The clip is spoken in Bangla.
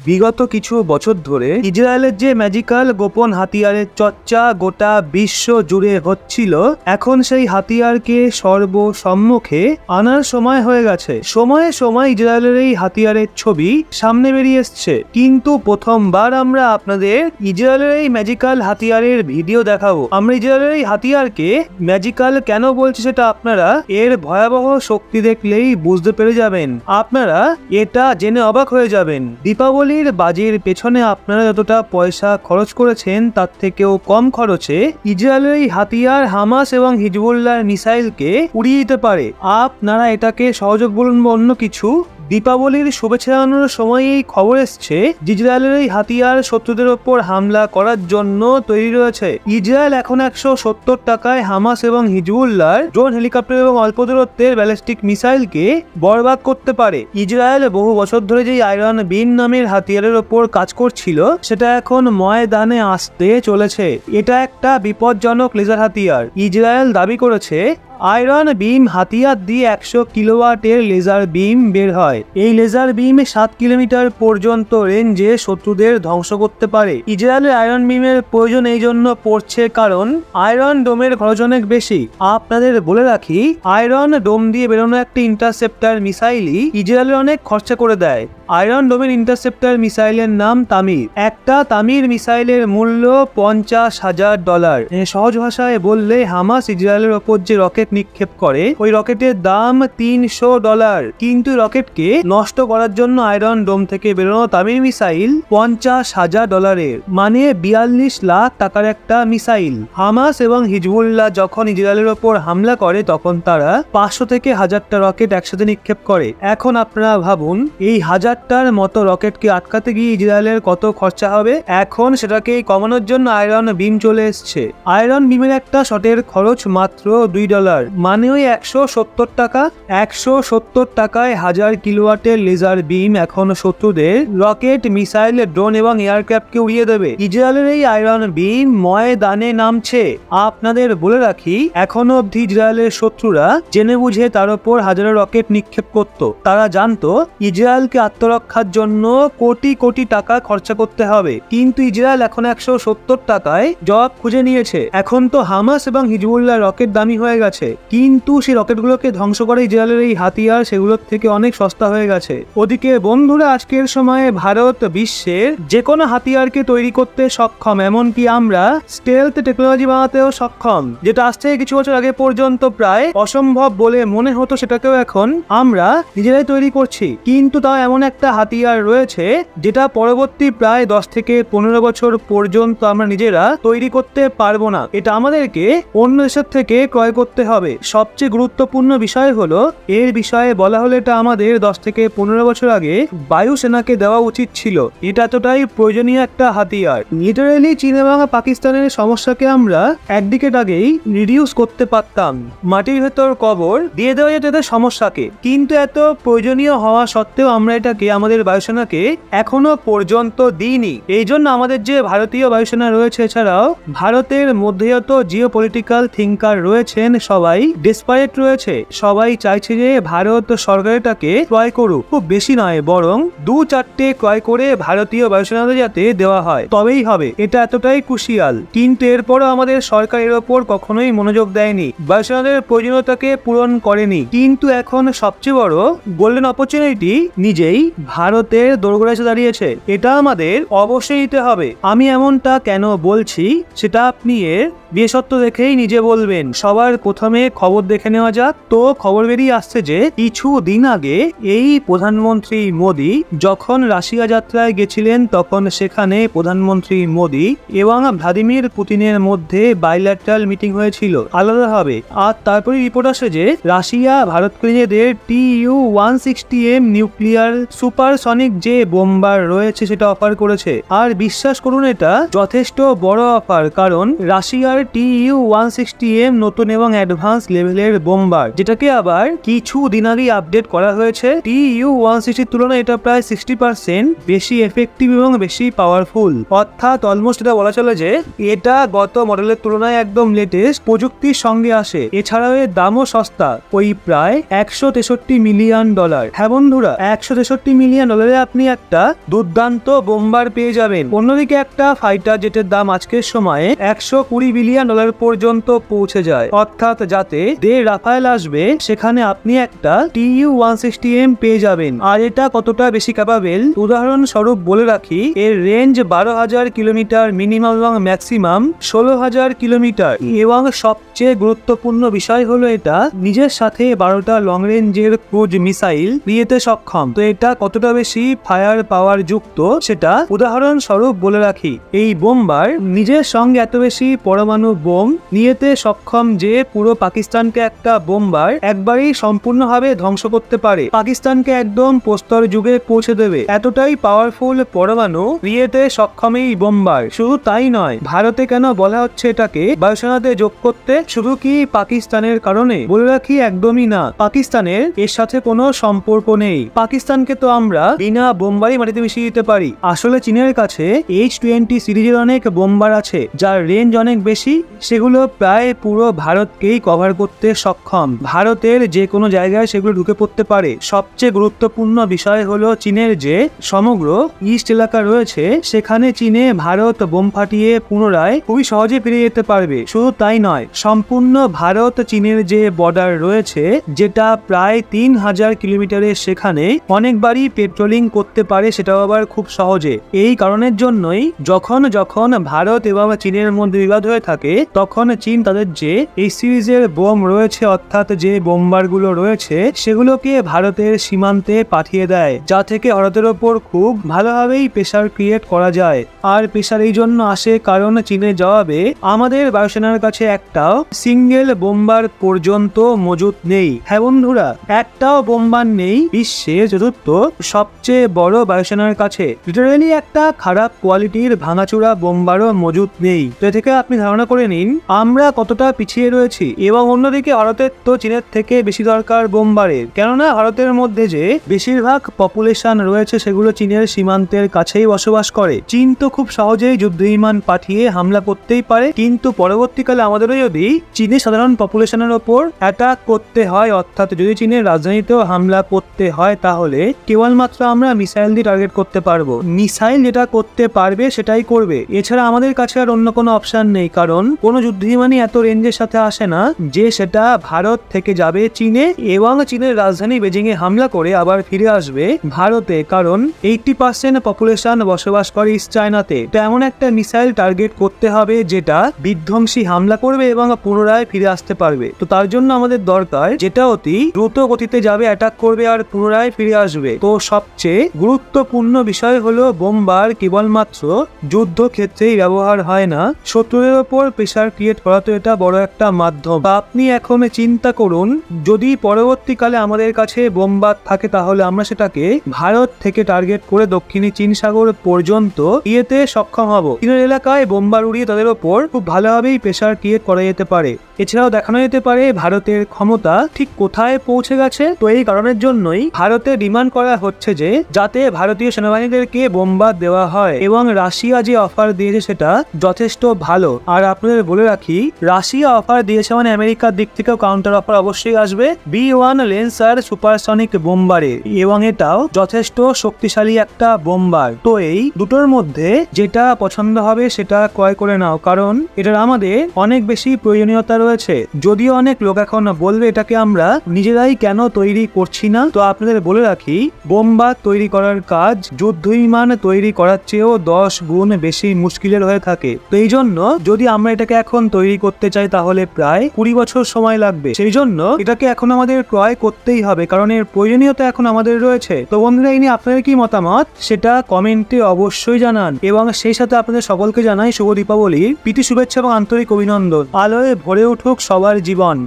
বিগত কিছু বছর ধরে ইসরায়েলের যে ম্যাজিক্যাল গোপন হাতিয়ারের চর্চা গোটা বিশ্ব জুড়ে হচ্ছিল, এখন সেই হাতিয়ারকে সর্বসম্মুখে আনার সময় হয়ে গেছে। সময়ে সময় ইসরায়েলের এই হাতিয়ারের ছবি সামনে বেরিয়ে এসছে, কিন্তু প্রথমবার আমরা আপনাদের ইসরায়েলের এই ম্যাজিক্যাল হাতিয়ারের ভিডিও দেখাবো। আমরা ইসরায়েলের এই হাতিয়ারকে ম্যাজিক্যাল কেন বলছি সেটা আপনারা এর ভয়াবহ শক্তি দেখলেই বুঝতে পেরে যাবেন। আপনারা এটা জেনে অবাক হয়ে যাবেন, দীপাবলির বাজির পেছনে আপনারা যতটা পয়সা খরচ করেছেন তার থেকেও কম খরচে ইসরায়েলের এই হাতিয়ার হামাস এবং হিজবুল্লাহর মিসাইলকে উড়িয়ে দিতে পারে। আপনারা এটাকে সহযোগ বলুন বা অন্য কিছু, দীপাবলির শুভেচ্ছা জানানোর সময় এই খবর এসছে ইসরায়েলের এই হাতিয়ার শত্রুদের ওপর হামলা করার জন্য তৈরি রয়েছে। ইসরায়েল এখন 170 টাকায় হামাস এবং হিজবুল্লাহর ড্রোন, হেলিকপ্টার এবং অল্প দূরত্বের ব্যালিস্টিক মিসাইলকে বরবাদ করতে পারে। ইসরায়েল বহু বছর ধরে যে আয়রন বিম নামের হাতিয়ারের ওপর কাজ করছিল, সেটা এখন ময়দানে আসতে চলেছে। এটা একটা বিপজ্জনক লেজার হাতিয়ার। ইসরায়েল দাবি করেছে আয়রন বিম হাতিয়ার দিয়ে 100 কিলোওয়াটের লেজার বিম বের হয়। এই লেজার বিম 7 কিলোমিটার পর্যন্ত রেঞ্জে শত্রুদের ধ্বংস করতে পারে। ইসরায়েলের আয়রন বিমের প্রয়োজন এই জন্য পড়ছে কারণ আয়রন ডোমের খরচ অনেক বেশি। আপনাদের বলে রাখি, আয়রন ডোম দিয়ে বেরোনো একটা ইন্টারসেপ্টার মিসাইলই ইসরায়েলের অনেক খরচা করে দেয়। আয়রন ডোমের ইন্টারসেপ্টার মিসাইলের নাম তামির। একটা তামির মিসাইলের মূল্য $50,000। সহজ ভাষায় বললে, হামাস ইসরায়েলের ওপর যে রকেট নিক্ষেপ করে ওই রকেটের দাম $300, কিন্তু রকেটকে নষ্ট করার জন্য আয়রন ডোম থেকে বেরোনো তামির মিসাইল $50,000, মানে 42 লাখ টাকার একটা মিসাইল। হামাস এবং হিজবুল্লাহ যখন ইসরায়েলের ওপর হামলা করে তখন তারা 500 থেকে 1000টা রকেট একসাথে নিক্ষেপ করে। এখন আপনারা ভাবুন, এই 1000টার মতো রকেটকে আটকাতে গিয়ে ইসরায়েলের কত খরচা হবে। এখন সেটাকে কমানোর জন্য আয়রন বিম চলে এসছে। আয়রন বিমের একটা শটের খরচ মাত্র $2, মানে ওই 170 টাকা। 170 টাকায় 1000 কিলোওয়াটের লেজার বিম এখন শত্রুদের রকেট, মিসাইল, ড্রোন এবং এয়ারক্রাফটকে উড়িয়ে দেবে। ইসরায়েলের এই আয়রন বিম ময়দানে নামছে। আপনাদের বলে রাখি, এখনো অবধি ইসরায়েলের শত্রুরা জেনে বুঝে তার উপর হাজারো রকেট নিক্ষেপ করত। তারা জানতো ইসরায়েলকে আত্মরক্ষার জন্য কোটি কোটি টাকা খরচা করতে হবে, কিন্তু ইসরায়েল এখন 170 টাকায় জবাব খুঁজে নিয়েছে। এখন তো হামাস এবং হিজবুল্লাহ রকেট দামি হয়ে গেছে, কিন্তু সেই রকেটগুলোকে ধ্বংস করে ইসরায়েলের এই হাতিয়ার সেগুলোর থেকে অনেক সস্তা হয়ে গেছে। ওদিকে বন্ধুরা, আজকের সময়ে ভারত বিশ্বের যে কোনো হাতিয়ারকে তৈরি করতে সক্ষম, এমনকি আমরা স্টেলথ টেকনোলজি বানাতেও সক্ষম, যেটা আজ থেকে কিছু বছর আগে পর্যন্ত প্রায় অসম্ভব বলে মনে হতো, সেটাকেও এখন আমরা নিজেরাই তৈরি করছি। কিন্তু তাও এমন একটা হাতিয়ার রয়েছে যেটা পরবর্তী প্রায় 10 থেকে 15 বছর পর্যন্ত আমরা নিজেরা তৈরি করতে পারবো না। এটা আমাদেরকে অন্য দেশের থেকে ক্রয় করতে হবে। সবচেয়ে গুরুত্বপূর্ণ বিষয় হলো, এর বিষয়ে বলা হলে এটা আমাদের 10 থেকে 15 বছর আগে বায়ুসেনাকে দেওয়া উচিত ছিল। এটা এতটাই প্রয়োজনীয় একটা হাতিয়ার। লিটারেলি চীন এবং পাকিস্তানের সমস্যাকে আমরা একদিকে আগেই রিডিউস করতে পারতাম। মাটির ভেতর কবর দিয়ে দেওয়া যেত এদের সমস্যাকে, কিন্তু এত প্রয়োজনীয় হওয়া সত্ত্বেও আমরা এটাকে আমাদের বায়ুসেনাকে এখনো পর্যন্ত দিইনি। এই জন্য আমাদের যে ভারতীয় বায়ুসেনা রয়েছে, এছাড়াও ভারতের মধ্যেও তো জিও পলিটিক্যাল থিঙ্কার রয়েছেন, সবাই ডেসপারেট রয়েছে। সবাই চাইছে যে ভারত সরকারটাকে ক্রয় করুক, খুব বেশি নয়, বরং 2-4টে ক্রয় করে ভারতীয় বায়ুসেনাদের যাতে দেওয়া হয়, তবেই হবে। এটা এতটাই ক্রুশিয়াল। কিন্তু এরপরও আমাদের সরকার এর ওপর কখনোই মনোযোগ দেয়নি, বায়ুসেনাদের প্রয়োজনীয়তাকে পূরণ করেনি। কিন্তু এখন সবচেয়ে বড় গোল্ডেন অপরচুনিটি নিজেই ভারতের দোরগোড়ায় এসে দাঁড়িয়েছে। এটা আমাদের অবশ্যই নিতে হবে। আমি এমনটা কেন বলছি সেটা আপনি এর বিশেষত্ব দেখেই নিজে বলবেন। সবার প্রথমে খবর দেখে নেওয়া যাক। তো খবর বেরিয়ে আসছে যে কিছু দিন আগে এই প্রধানমন্ত্রী মোদী যখন রাশিয়া যাত্রায় গেছিলেন, তখন সেখানে প্রধানমন্ত্রী মোদী এবং ভ্লাদিমির পুতিনের মধ্যে বাইল্যাটারাল মিটিং হয়েছিল আলাদাভাবে। আর তারপরে রিপোর্ট আসে যে রাশিয়া ভারতকে নিজেদের TU-160M নিউক্লিয়ার সুপারসনিক যে বোম্বার রয়েছে সেটা অফার করেছে। আর বিশ্বাস করুন, এটা যথেষ্ট বড় অফার, কারণ রাশিয়ার TU-160M নতুন এবং অ্যাডভান্স লেভেলের বোম্বার, যেটাকে আবার কিছু দিন আগেই আপডেট করা হয়েছে। TU-160 তুলনায় এটা প্রায় 60% বেশি এফেক্টিভ এবং বেশি পাওয়ারফুল। অর্থাৎ অলমোস্ট এটা বলা চলে যে এটা গত মডেলের তুলনায় একদম লেটেস্ট প্রযুক্তির সঙ্গে আসে। এছাড়াও এর দামও সস্তা, ওই প্রায় $163 মিলিয়ন। হ্যাঁ বন্ধুরা, $163 মিলিয়ন আপনি একটা দুর্দান্ত বোম্বার পেয়ে যাবেন। অন্যদিকে একটা ফাইটার জেটের দাম আজকের সময়ে $120 বিলিয়ন পর্যন্ত পৌঁছে যায়। অর্থাৎ যাতে রাফায়েল আসবে সেখানে আপনি একটা TU-160M পেয়ে যাবেন। আর এটা কতটা বেশি ক্যাপাবেল উদাহরণস্বরূপ বলে রাখি, এর রেঞ্জ 12,000 কিলোমিটার মিনিমাম এবং ম্যাক্সিমাম 16,000 কিলোমিটার। এবং সবচেয়ে গুরুত্বপূর্ণ বিষয় হলো এটা নিজের সাথে 12টা লং রেঞ্জের ক্রুজ মিসাইল নিতে সক্ষম। তো এটা কতটা বেশি ফায়ার পাওয়ার যুক্ত সেটা উদাহরণস্বরূপ বলে রাখি, এই বোম্বার নিজের সঙ্গে এত বেশি পরমাণু বোম নিতে সক্ষম যে পুরো পাকিস্তানকে একটা বোম্বার একবারই সম্পূর্ণভাবে ধ্বংস করতে পারে, পাকিস্তানকে একদম প্রস্তর যুগে পৌঁছে দেবে। এতটাই পাওয়ারফুল পরমাণু নিতে সক্ষম এই বোম্বার। শুধু তাই নয়, ভারতে কেন বলা হচ্ছে এটাকে বায়ুসেনাতে যোগ করতে, শুধু কি পাকিস্তানের কারণে? বলে রাখি একদমই না, পাকিস্তানের এর সাথে কোনো সম্পর্ক নেই। পাকিস্তানকে তো আমরা বিনা বোম্বারই মাটিতে মিশিয়ে দিতে পারি। আসলে চীনের কাছে H-20 সিরিজের অনেক বোম্বার আছে যার রেঞ্জ অনেক বেশি, সেগুলো প্রায় পুরো ভারতকেই কভার করতে সক্ষম। ভারতের যে কোনো জায়গায় সেগুলো ঢুকে পড়তে পারে। সবচেয়ে গুরুত্বপূর্ণ বিষয় হলো চীনের যে সমগ্র ইস্ট এলাকা রয়েছে সেখানে চীনে ভারত বোম ফাটিয়ে পুনরায় খুবই সহজে ফিরে যেতে পারবে। শুধু তাই নয়, সম্পূর্ণ ভারত চীনের যে বর্ডার রয়েছে যেটা প্রায় 3,000 কিলোমিটারের, সেখানে অনেকবারই পেট্রোলিং করতে পারে, সেটাও আবার খুব সহজে। এই কারণের জন্যই যখন যখন ভারত এবং চীনের মধ্যে বিবাদ হয়ে থাকে তখন চীন তাদের যে এই সিরিজের বোম রয়েছে অর্থাৎ যে বোম্বারগুলো রয়েছে সেগুলোকে ভারতের সীমান্তে পাঠিয়ে দেয়, যা থেকে ভারতের ওপর খুব ভালোভাবেই প্রেসার ক্রিয়েট করা যায়। আর প্রেসার এই জন্য আসে কারণ চীনের জবাবে আমাদের বায়ুসেনার কাছে একটাও সিঙ্গেল বোম্বার পর্যন্ত মজুত নেই। হ্যাঁ বন্ধুরা, একটাও বোম্বার নেই বিশ্বের চতুর্থ সবচেয়ে বড় বায়ুসেনার কাছে। লিটারেলি একটা খারাপ কোয়ালিটির ভাঙাচোরা বোম্বারও মজুত নেই। তো এ থেকে আপনি ধারণা করে নিন আমরা কতটা পিছিয়ে রয়েছি। এবং অন্যদিকে ভারতের তো চীনের থেকে বেশি দরকার বোম্বারের, কেননা ভারতের মধ্যে যে বেশিরভাগ পপুলেশন রয়েছে সেগুলো চীনের সীমান্তের কাছেই বসবাস করে। চীন তো খুব সহজেই যুদ্ধ বিমান পাঠিয়ে হামলা করতেই পারে, কিন্তু পরবর্তীকালে আমাদেরও যদি চীনের সাধারণ পপুলেশনের ওপর অ্যাটাক করতে হয়, অর্থাৎ যদি চীনের রাজধানীতেও হামলা করতে হয়, তাহলে কেবলমাত্র আমরা মিসাইল দিয়ে টার্গেট করতে পারবো। মিসাইল যেটা করতে পারবে সেটাই করবে, এছাড়া আমাদের কাছে আর অন্য কোনো অপশন নেই। কারণ কোনো যুদ্ধ বিমানই এত রেঞ্জের সাথে আসে না যে সেটা ভারত থেকে যাবে চীনে এবং চীনের রাজধানী বেজিং এ হামলা করে আবার ফিরে আসবে ভারতে। কারণ 80% পপুলেশন বসবাস করে ইস্ট চায়নাতে। তো এমন একটা মিসাইল টার্গেট করতে হবে যেটা বিধ্বংসী হামলা করবে এবং পুনরায় ফিরে আসতে পারবে। তো তার জন্য আমাদের দরকার যেটা অতি দ্রুত গতিতে যাবে, অ্যাটাক করবে আর পুনরায় ফিরে আসবে। তো সবচেয়ে গুরুত্বপূর্ণ বিষয় হলো বোম্বার কেবলমাত্র যুদ্ধক্ষেত্রেই ব্যবহার হয় না, শত্রুদের ওপর প্রেসার ক্রিয়েট করা তো এটা বড় একটা মাধ্যম। আপনি এখন চিন্তা করুন যদি পরবর্তীকালে আমাদের কাছে বোম্বার থাকে তাহলে আমরা সেটাকে ভারত থেকে টার্গেট করে দক্ষিণী চীন সাগর পর্যন্ত ইয়েতে সক্ষম হব। চীনের এলাকায় বোম্বার উড়িয়ে তাদের ওপর খুব ভালোভাবেই প্রেসার ক্রিয়েট করা যেতে পারে। এছাড়াও দেখানো যেতে পারে ভারতের ক্ষমতা ঠিক কোথায় পৌঁছে গেছে। তো এই কারণের জন্যই ভারতে ডিমান্ড করা হচ্ছে যে যাতে ভারতীয় সেনাবাহিনীদেরকে বোম্বার দেওয়া হয়, এবং রাশিয়া যে অফার দিয়েছে সেটা যথেষ্ট ভালো। আর আপনাদের বলে রাখি, রাশিয়া অফার দিয়েছে মানে আমেরিকার দিক থেকেও কাউন্টার অফার অবশ্যই আসবে B-1 লেন্সার সুপারসনিক বোম্বারে, এবং এটাও যথেষ্ট শক্তিশালী একটা বোম্বার। তো এই দুটোর মধ্যে যেটা পছন্দ হবে সেটা ক্রয় করে নাও, কারণ এটার আমাদের অনেক বেশি প্রয়োজনীয়তা রয়েছে। যদিও অনেক লোক এখন বলবে এটাকে আমরা নিজেরাই কেন তৈরি করছি না। তো আপনাদের বলে রাখি, বোম্বার তৈরি করার কাজ যুদ্ধ বিমান তৈরি করার চেয়েও 10 গুণ বেশি মুশকিলের হয়ে থাকে। তো এই জন্য যদি আমরা এটাকে এখন তৈরি করতে চাই তাহলে প্রায় 20 বছর সময় লাগবে। সেই জন্য এটাকে এখন আমাদের ক্রয় করতেই হবে, কারণ এর প্রয়োজনীয়তা এখন আমাদের রয়েছে। তো বন্ধুরা, এই নিয়ে আপনাদের কি মতামত সেটা কমেন্টে অবশ্যই জানান, এবং সেই সাথে আপনাদের সকলকে জানাই শুভ দীপাবলির প্রীতি শুভেচ্ছা এবং আন্তরিক অভিনন্দন। আলোয় ভরে উঠুক সবার জীবন।